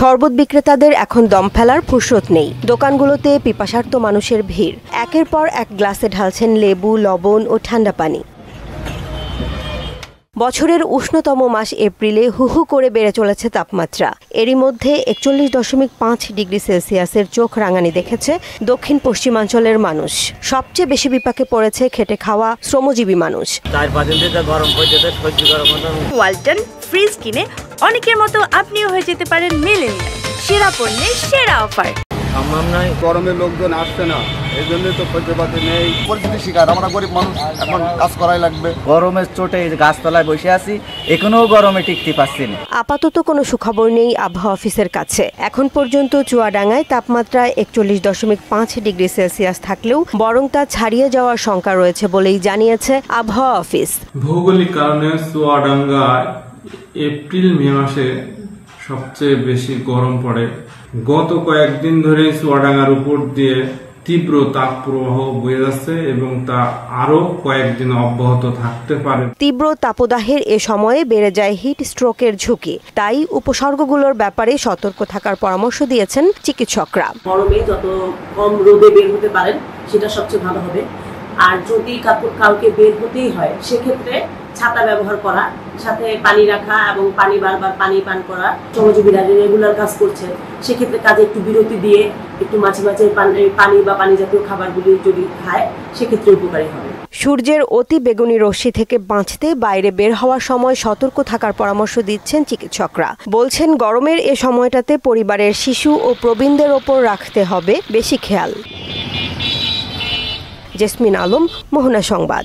শরবত বিক্রেতাদের এখন দম ফেলার ফুরসত নেই। দোকানগুলোতে পিপাসার্ত মানুষের ভিড়। একের পর এক গ্লাসে ঢালছেন লেবু, লবণ ও ঠান্ডা পানি। বছরের উষ্ণতম মাস এপ্রিলে হুহু করে বেড়ে চলেছে তাপমাত্রা। এরই মধ্যে 41.5 ডিগ্রি সেলসিয়াসের চোখ রাঙানি দেখেছে দক্ষিণ পশ্চিমাঞ্চলের মানুষ। সবচেয়ে বেশি বিপাকে পড়েছে খেটে খাওয়া শ্রমজীবী মানুষ। ওয়ালটন ফ্রিজ কিনে অনেকের মতো আপনিও হয়ে যেতে পারেন মিলেনিয়াল। সেরা পণ্যের সেরা অফার। গরমের লোকজন আসছে না, এই জন্য তো খরচাপাতি নেই। পরিস্থিতি শিকার আমরা গরিব মানুষ, এখন কাজ করাই লাগবে। গরমের চোটে গাছতলায় বসে আছি, এখনো গরমে টিকতে পারছি না। আপাতত কোনো সুখবর নেই আবহাওয়া অফিসের কাছে। এখন পর্যন্ত চুয়াডাঙ্গায় তাপমাত্রা 41.5 ডিগ্রি সেলসিয়াস থাকলেও বরং তা ছাড়িয়ে যাওয়ার শঙ্কা রয়েছে বলেই জানিয়েছে আবহাওয়া অফিস। ভৌগোলিক কারণে চুয়াডাঙ্গায় এপ্রিল-মে মাসে সবচেয়ে বেশি গরম পড়ে। গত কয়েকদিন ধরে চুয়াডাঙ্গার উপর দিয়ে তীব্র তাপ প্রবাহ বয়ে যাচ্ছে এবং তা আরো কয়েকদিন অব্যাহত থাকতে পারে। তীব্র তাপদাহের এ সময়ে বেড়ে যায় হিট স্ট্রোকের ঝুঁকি। তাই উপসর্গগুলোর ব্যাপারে সতর্ক থাকার পরামর্শ দিয়েছেন চিকিৎসকরা। গরমে যত কম রোদে বের হতে পারেন সেটা সবচেয়ে ভালো হবে। আর যদি কাউকে বের হতেই হয় সেক্ষেত্রে ছাতা ব্যবহার করা, সাথে পানি রাখা এবং বারবার পানি পান করা। শ্রমজীবীরা রেগুলার কাজ করছে সেক্ষেত্রে কাজে একটু বিরতি দিয়ে একটু মাঝে মাঝে পানি বা পানি জাতীয় খাবারগুলি যদি খায় সেক্ষেত্রে উপকারী হবে। সূর্যের অতি বেগুনি রশ্মি থেকে বাঁচতে বাইরে বের হওয়ার সময় সতর্ক থাকার পরামর্শ দিচ্ছেন চিকিৎসকরা। বলছেন গরমের এ সময়টাতে পরিবারের শিশু ও প্রবীণদের ওপর রাখতে হবে বেশি খেয়াল। জেসমিন আলম, মোহনা সংবাদ।